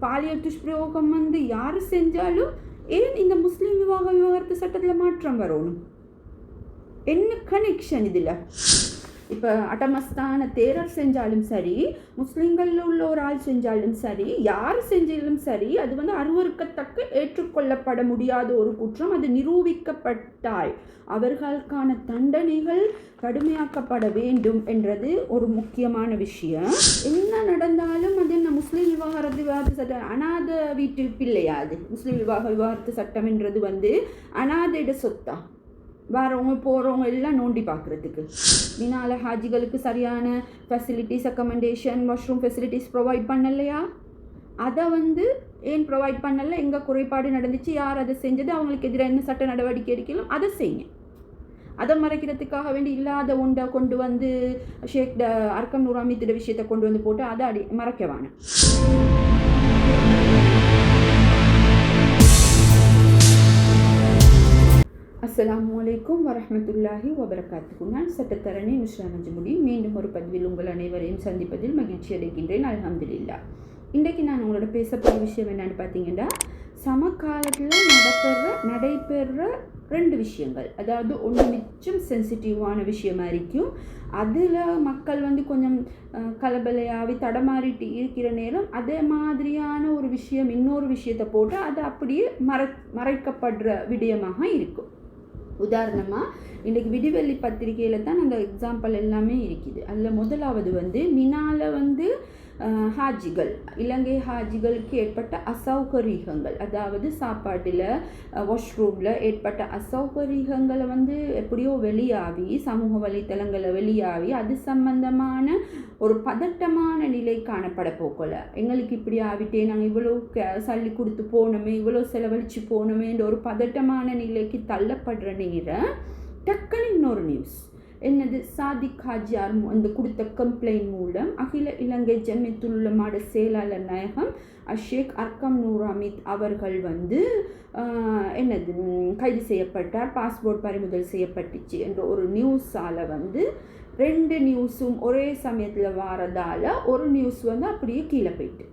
பாலியல் துஷ்பிரயோகம் யார் செஞ்சாலும் ஏன் இந்த முஸ்லீம் விவாகரத்து சட்டத்தில் மாற்றம் வரணும்? என்ன கனெக்ஷன் இதில்? இப்போ அட்டமஸ்தான தேரர் செஞ்சாலும் சரி, முஸ்லீம்களில் உள்ள ஒரு ஆள் செஞ்சாலும் சரி, யார் செஞ்சாலும் சரி, அது அருவருக்கத்தக்க ஏற்றுக்கொள்ளப்பட முடியாத ஒரு குற்றம். அது நிரூபிக்கப்பட்டால் அவர்களுக்கான தண்டனைகள் கடுமையாக்கப்பட வேண்டும் என்றது ஒரு முக்கியமான விஷயம். என்ன நடந்தாலும் அது என்ன முஸ்லீம் விவாகரத்து சட்டம் அநாத வீட்டில் பிள்ளையாது. முஸ்லீம் விவாகரத்து சட்டம் என்றது அநாதையிட சொத்தா? வரவங்க போகிறவங்க எல்லாம் நோண்டி பார்க்குறதுக்கு. இதனால் ஹாஜிகளுக்கு சரியான facilities, accommodation, washroom facilities provide பண்ணலையா? அதை ஏன் ப்ரொவைட் பண்ணலை? எங்கே குறைபாடு நடந்துச்சு, யார் அதை செஞ்சது, அவங்களுக்கு எதிராக என்ன சட்ட நடவடிக்கை எடுக்கலாம், அதை செய்யுங்க. அதை மறைக்கிறதுக்காக வேண்டி இல்லாத ஒன்றை கொண்டு ஷேக் அர்க்கம் நூர் அமீத் விஷயத்தை கொண்டு போட்டு அதை மறைக்க வேணும். அஸ்ஸலாமு அலைக்கும் வரஹ்மத்துல்லாஹி வபரகாத்துஹு. நான் சட்டத்தரணி நுஸ்ரா நஜ்முடி. மீண்டும் ஒரு பதிவில் உங்கள் அனைவரையும் சந்திப்பதில் மகிழ்ச்சி அடைகின்றேன். அல்ஹம்துலில்லாஹ். இன்றைக்கு நான் உங்களோட பேசப்படுற விஷயம் என்னென்னு பார்த்தீங்கன்னா, சமகாலத்தில் நடைபெற ரெண்டு விஷயங்கள். அதாவது ஒன்று மிச்சம் சென்சிட்டிவான விஷயமா இருக்கும். அதில் மக்கள் கொஞ்சம் கலபலையாவி தடமாறிட்டு இருக்கிற நேரம் அதே மாதிரியான ஒரு விஷயம் இன்னொரு விஷயத்தை போட்டு அது அப்படியே மறைக்கப்படுற விடயமாக இருக்கும். உதாரணமாக இன்றைக்கி விடிவெள்ளி பத்திரிகையில் தான் அந்த எக்ஸாம்பிள் எல்லாமே இருக்குது. அதில் முதலாவது மினால ஹாஜிகள், இலங்கை ஹாஜிகளுக்கு ஏற்பட்ட அசௌகரியங்கள், அதாவது சாப்பாட்டில், வாஷ்ரூமில் ஏற்பட்ட அசௌகரியங்களை எப்படியோ வெளியாகி சமூக வலைத்தளங்களில் வெளியாகி அது சம்பந்தமான ஒரு பதட்டமான நிலை காணப்பட போக்கல. எங்களுக்கு இப்படி ஆகிட்டே, நாங்கள் இவ்வளோ சல்லி கொடுத்து போனோமே, இவ்வளோ செலவழித்து போனோமேன்ற ஒரு பதட்டமான நிலைக்கு தள்ளப்படுற நேரம் டக்குன்னு இன்னொரு நியூஸ் என்னது, சாதிக் ஹாஜியார் கொடுத்த கம்ப்ளைண்ட் மூலம் அகில இலங்கை ஜமியத்துல் உலமாட செயலாளர் நாயகம் ஷேக் அர்க்கம் நூர் அமீத் அவர்கள் கைது செய்யப்பட்டார், பாஸ்போர்ட் பறிமுதல் செய்யப்பட்டுச்சு என்ற ஒரு நியூஸால் ரெண்டு நியூஸும் ஒரே சமயத்தில் வாரதால் ஒரு நியூஸ் அப்படியே கீழே போயிட்டு.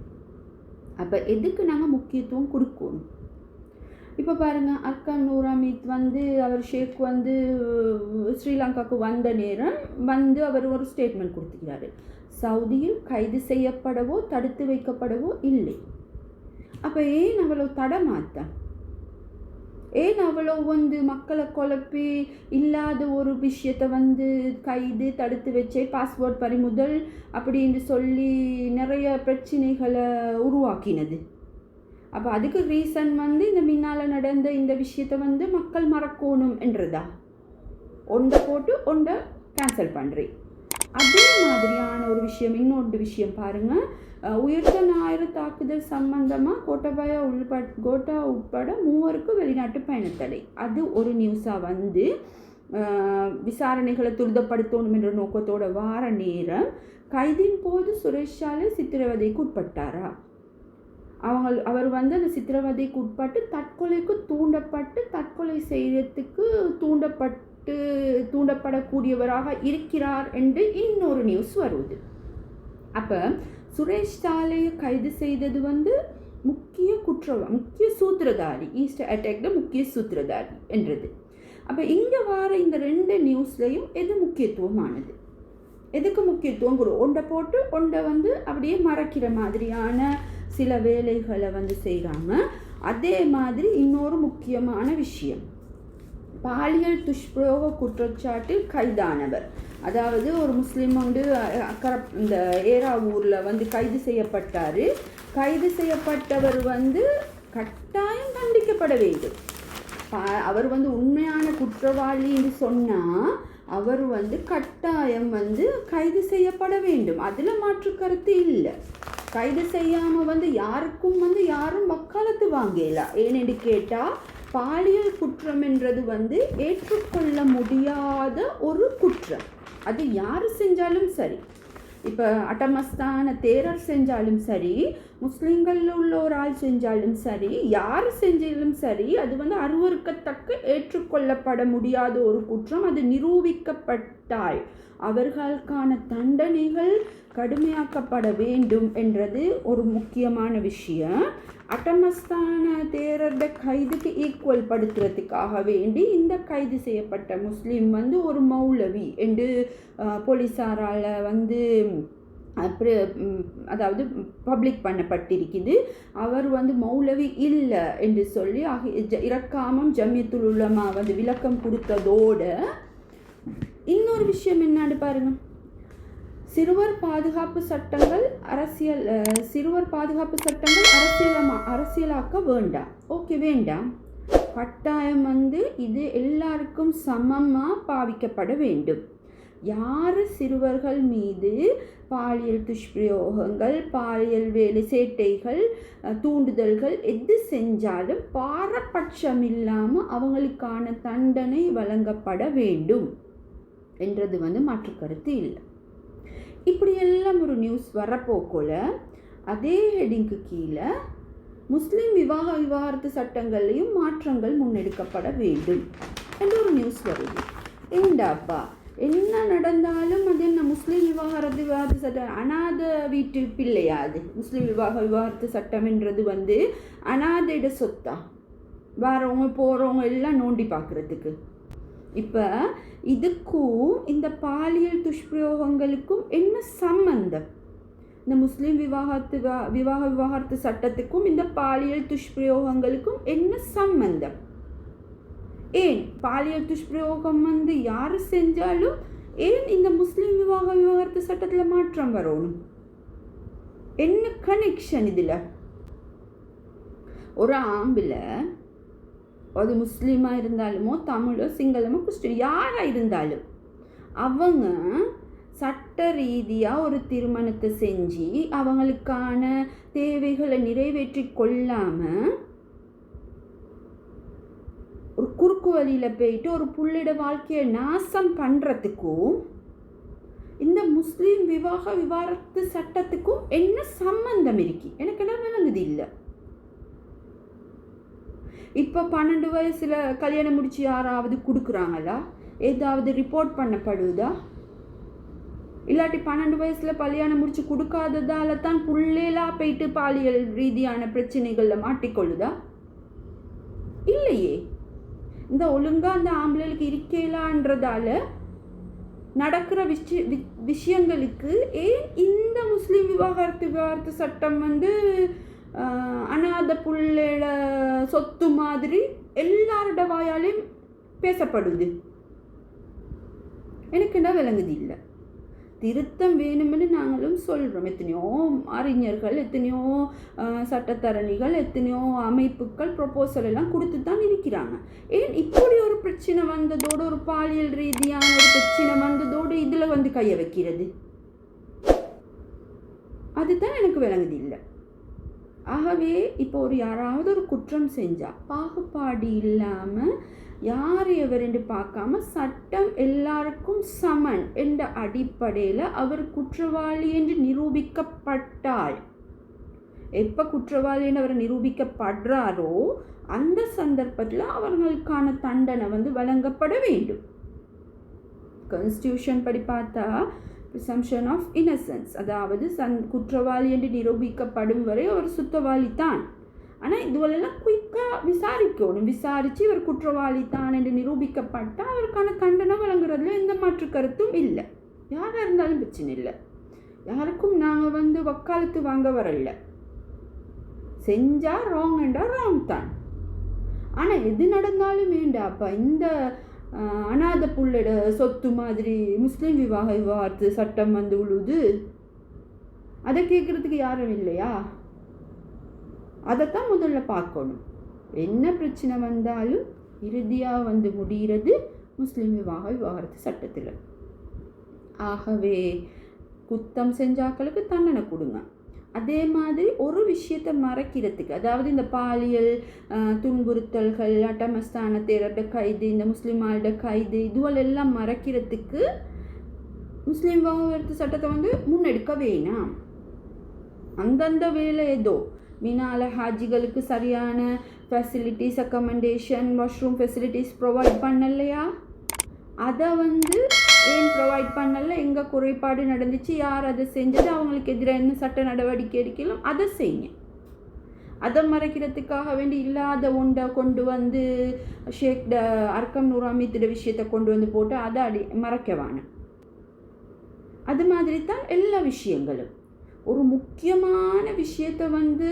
அப்போ எதுக்கு நாங்கள் முக்கியத்துவம் கொடுக்கணும்? இப்போ பாருங்கள், அர்க்கம் நூர் அமீத் அவர் ஷேக் ஸ்ரீலங்காவுக்கு வந்த நேரம் அவர் ஒரு ஸ்டேட்மெண்ட் கொடுத்துக்கிறாரு. சவுதியில் கைது செய்யப்படவோ தடுத்து வைக்கப்படவோ இல்லை. அப்போ ஏன் அவ்வளோ தடமாத்த? ஏன் அவ்வளோ மக்களை குழப்பி இல்லாத ஒரு விஷயத்தை கைது தடுத்து வச்சே பாஸ்போர்ட் பறிமுதல் அப்படின்னு சொல்லி நிறைய பிரச்சனைகளை உருவாக்கினது? அப்போ அதுக்கு ரீசன் இந்த முன்னால் நடந்த இந்த விஷயத்தை மக்கள் மறக்கணும் என்றதா? ஒன்றை போட்டு ஒன்றை கேன்சல் பண்ணுறேன். அதே மாதிரியான ஒரு விஷயம், இன்னொரு விஷயம் பாருங்கள். உயிர்த்த ஞாயிறு தாக்குதல் சம்பந்தமாக கோட்டா உட்பட 3 வெளிநாட்டு பயணத்தடை. அது ஒரு நியூஸாக விசாரணைகளை துரிதப்படுத்தணும் என்ற நோக்கத்தோட வார நேரம் கைதின் போது சுரேஷாலே சித்திரவதைக்கு உட்பட்டாரா? அவர் அந்த சித்திரவதைக்கு உட்பட்டு தற்கொலைக்கு தூண்டப்பட்டு தற்கொலை செய்யறதுக்கு தூண்டப்படக்கூடியவராக இருக்கிறார் என்று இன்னொரு நியூஸ் வருவது. அப்போ சுரேஷ் சாலையை கைது செய்தது முக்கிய சூத்திரதாரி, ஈஸ்டர் அட்டாக்ட முக்கிய சூத்திரதாரி என்றது. அப்போ இங்கே வார இந்த ரெண்டு நியூஸ்லையும் எது முக்கியத்துவமானது? எதுக்கு முக்கியத்துவம் ஒன்றை போட்டு ஒன்றை அப்படியே மறைக்கிற மாதிரியான சில வேலைகளை செய்கிறாங்க. அதே மாதிரி இன்னொரு முக்கியமான விஷயம், பாலியல் துஷ்பிரயோக குற்றச்சாட்டில் கைதானவர், அதாவது ஒரு முஸ்லீம் இந்த ஏரா ஊரில் கைது செய்யப்பட்டார். கைது செய்யப்பட்டவர் கட்டாயம் தண்டிக்கப்பட வேண்டும். அவர் உண்மையான குற்றவாளி என்று சொன்னால் அவர் கட்டாயம் கைது செய்யப்பட வேண்டும். அதில் மாற்று கருத்து இல்லை. கைது செய்யாமல் யாருக்கும் யாரும் வக்காலத்து வாங்கலாம். ஏனென்று கேட்டால் பாலியல் குற்றம் என்றது ஏற்றுக்கொள்ள முடியாத ஒரு குற்றம். அது யார் செஞ்சாலும் சரி, இப்போ அட்டமஸ்தான தேரர் செஞ்சாலும் சரி, முஸ்லீம்களில் உள்ள ஒரு ஆள் செஞ்சாலும் சரி, யார் செஞ்சாலும் சரி, அது அருவருக்கத்தக்க ஏற்றுக்கொள்ளப்பட முடியாத ஒரு குற்றம். அது நிரூபிக்கப்பட்டால் அவர்களுக்கான தண்டனைகள் கடுமையாக்கப்பட வேண்டும் என்றது ஒரு முக்கியமான விஷயம். அட்டமஸ்தான தேரர்ட கைதுக்கு ஈக்குவல் படுத்துறதுக்காக வேண்டி இந்த கைது செய்யப்பட்ட முஸ்லீம் ஒரு மௌலவி என்று போலீஸாரால் அதாவது பப்ளிக் பண்ணப்பட்டிருக்குது. அவர் மௌலவி இல்லை என்று சொல்லி இறக்காமம் ஜமியத்துல் உலமா விளக்கம் கொடுத்ததோட இன்னொரு விஷயம் என்னன்னு பாருங்க. சிறுவர் பாதுகாப்பு சட்டங்கள் அரசியலாக்க வேண்டாம். ஓகே, வேண்டாம். கட்டாயம் இது எல்லாருக்கும் சமமாக பாவிக்கப்பட வேண்டும். யார் சிறுவர்கள் மீது பாலியல் துஷ்பிரயோகங்கள், பாலியல் வேலை சேட்டைகள், தூண்டுதல்கள் எது செஞ்சாலும் பாரபட்சம் இல்லாமல் அவங்களுக்கான தண்டனை வழங்கப்பட வேண்டும் என்றது மாற்று கருத்து இல்லை. இப்படியெல்லாம் ஒரு நியூஸ் வரப்போக்குள்ள அதே ஹெட்டிங்க்கு கீழே முஸ்லீம் விவாகரத்து சட்டங்கள்லையும் மாற்றங்கள் முன்னெடுக்கப்பட வேண்டும் என்ற ஒரு நியூஸ் வருது. ஏண்டாப்பா, என்ன நடந்தாலும் அது என்ன முஸ்லீம் விவாகரத்து சட்டம்? அநாத வீட்டு பிள்ளையா அது? முஸ்லீம் விவாகரத்து சட்டம் என்றது அநாதையிட சொத்தா? வரவங்க போகிறவங்க எல்லாம் நோண்டி பார்க்குறதுக்கு. இப்போ இதுக்கும் இந்த பாலியல் துஷ்பிரயோகங்களுக்கும் என்ன சம்பந்தம்? இந்த முஸ்லீம் விவாகரத்து சட்டத்துக்கும் இந்த பாலியல் துஷ்பிரயோகங்களுக்கும் என்ன சம்பந்தம்? ஏன் பாலியல் துஷ்பிரயோகம் யார் செஞ்சாலும் ஏன் இந்த முஸ்லீம் விவாகரத்து சட்டத்தில் மாற்றம் வரணும்? என்ன கனெக்ஷன் இதில்? ஒரு ஆம்பில் அது முஸ்லீமாக இருந்தாலுமோ தமிழோ சிங்களமோ கிறிஸ்டின் யாராக இருந்தாலும் அவங்க சட்ட ரீதியாக ஒரு திருமணத்தை செஞ்சு அவங்களுக்கான தேவைகளை நிறைவேற்றி கொள்ளாமல் ஒரு குறுக்கு வழியில் போயிட்டு ஒரு புள்ளிட வாழ்க்கையை நாசம் பண்ணுறதுக்கும் இந்த முஸ்லீம் விவாகரத்து சட்டத்துக்கும் என்ன சம்பந்தம் இருக்கு? எனக்கு என்ன விளங்குது இல்லை. இப்போ 12 வயசில் கல்யாணம் முடிச்சு யாராவது கொடுக்குறாங்களா? ஏதாவது ரிப்போர்ட் பண்ணப்படுதா? இல்லாட்டி 12 வயசில் கல்யாணம் முடிச்சு கொடுக்காததால தான் புள்ளேலாம் போயிட்டு பாலியல் ரீதியான பிரச்சனைகளில் மாட்டிக்கொள்ளுதா? இல்லையே. இந்த ஒழுங்காக அந்த ஆம்பளைகளுக்கு இருக்கலான்றதால நடக்கிற விஷயங்களுக்கு ஏன் இந்த முஸ்லீம் விவாகரத்து சட்டம் அநாத புள்ளேட சொத்து மாதிரி எல்லாரோட வாயாலையும் பேசப்படுது? எனக்கு என்ன விளங்குது இல்லை. திருத்தம் வேணும்னு நாங்களும் சொல்கிறோம். எத்தனையோ அறிஞர்கள், எத்தனையோ சட்டத்தரணிகள், எத்தனையோ அமைப்புகள் ப்ரொபோசல் எல்லாம் கொடுத்து தான் இருக்கிறாங்க. ஏன் இப்படி ஒரு பிரச்சனை வந்ததோடு, ஒரு பாலியல் ரீதியான ஒரு பிரச்சனை வந்ததோடு இதில் கையை வைக்கிறது? அதுதான் எனக்கு விளங்குது இல்லை. ஆகவே இப்போ யாராவது ஒரு குற்றம் செஞ்சால் பாகுபாடு இல்லாமல் யார் எவரென்று பார்க்காம சட்டம் எல்லாருக்கும் சமன் என்ற அடிப்படையில் அவர் குற்றவாளி என்று நிரூபிக்கப்பட்டால், எப்போ குற்றவாளி என்று அவர் நிரூபிக்கப்படுறாரோ அந்த சந்தர்ப்பத்தில் அவர்களுக்கான தண்டனை வழங்கப்பட வேண்டும். கான்ஸ்டியூஷன் படி பார்த்தா ப்ரிசம்ப்ஷன் ஆஃப் இன்னசென்ஸ், அதாவது குற்றவாளி என்று நிரூபிக்கப்படும் வரை அவர் சுத்தவாளி தான். ஆனால் இதுவெல்லாம் குயிக்காக விசாரிக்கணும். விசாரித்து இவர் குற்றவாளி தான் என்று நிரூபிக்கப்பட்டால் அவருக்கான தண்டனை வழங்குறதுல எந்த மாற்று கருத்தும் இல்லை. யாராக இருந்தாலும் பிரச்சனை இல்லை. யாருக்கும் நாங்கள் வக்காலத்து வாங்க வரல. செஞ்சால் ராங் என்றால் ராங் தான். ஆனால் எது நடந்தாலும் வேண்டாப்பா இந்த அநாத புள்ளட சொத்து மாதிரி முஸ்லீம் விவாகரத்து சட்டம் உழுது, அதை கேட்குறதுக்கு யாரும் இல்லையா? அதைத்தான் முதல்ல பார்க்கணும். என்ன பிரச்சனை வந்தாலும் இறுதியாக முடிகிறது முஸ்லீம் விவாகரத்து சட்டத்தில். ஆகவே குத்தம் செஞ்சாக்களுக்கு தண்டனை கொடுங்க. அதே மாதிரி ஒரு விஷயத்தை மறைக்கிறதுக்கு, அதாவது இந்த பாலியல் துன்புறுத்தல்கள், அட்டமஸ்தான தேரட கைது, இந்த முஸ்லீமாளோட கைது, இதுவெல்லாம் மறைக்கிறதுக்கு முஸ்லீம் விவாகரத்து சட்டத்தை முன்னெடுக்க வேணாம். அந்தந்த வேலை ஏதோ மீனால ஹாஜிகளுக்கு சரியான facilities, accommodation, washroom facilities provide பண்ணலையா, அதை ஏன் ப்ரொவைட் பண்ணல, எங்கே குறைபாடு நடந்துச்சு, யார் அதை செஞ்சது, அவங்களுக்கு எதிராக என்ன சட்ட நடவடிக்கை எடுக்கலாம், அதை செய்யுங்க. அதை மறைக்கிறதுக்காக வேண்டி இல்லாத ஒன்றை கொண்டு வந்து ஷேக் அர்க்கம் நூர் அமீத்திட விஷயத்தை கொண்டு வந்து போட்டு அதை மறைக்கவான. அது மாதிரி தான் எல்லா விஷயங்களும். ஒரு முக்கியமான விஷயத்தை வந்து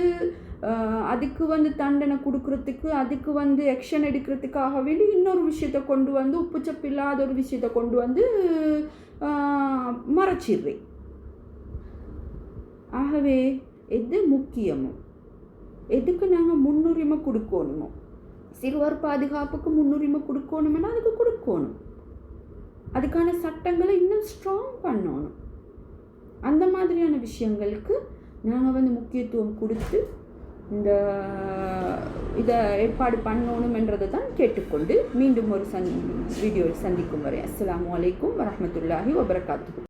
அதுக்கு வந்து தண்டனை கொடுக்கறதுக்கு, அதுக்கு வந்து ஆக்ஷன் எடுக்கிறதுக்காக வேண்டி இன்னொரு விஷயத்தை கொண்டு வந்து, உப்புச்சப்பு இல்லாத ஒரு விஷயத்தை கொண்டு வந்து மறைச்சிடுறேன். ஆகவே எது முக்கியமோ, எதுக்கு நாங்கள் முன்னுரிமை கொடுக்கணுமோ, சிறுவர் பாதுகாப்புக்கு முன்னுரிமை கொடுக்கணும்னா அதுக்கு கொடுக்கணும். அதுக்கான சட்டங்களை இன்னும் ஸ்ட்ராங் பண்ணணும். அந்த மாதிரியான விஷயங்களுக்கு நாங்கள் வந்து முக்கியத்துவம் கொடுத்து இதை ஏற்பாடு பண்ணணுமென்றதை தான் கேட்டுக்கொண்டு மீண்டும் ஒரு வீடியோவில் சந்திக்கும் வரை அஸ்ஸலாமு அலைக்கும் வரஹ்மத்துல்லாஹி வபரகாத்துஹு.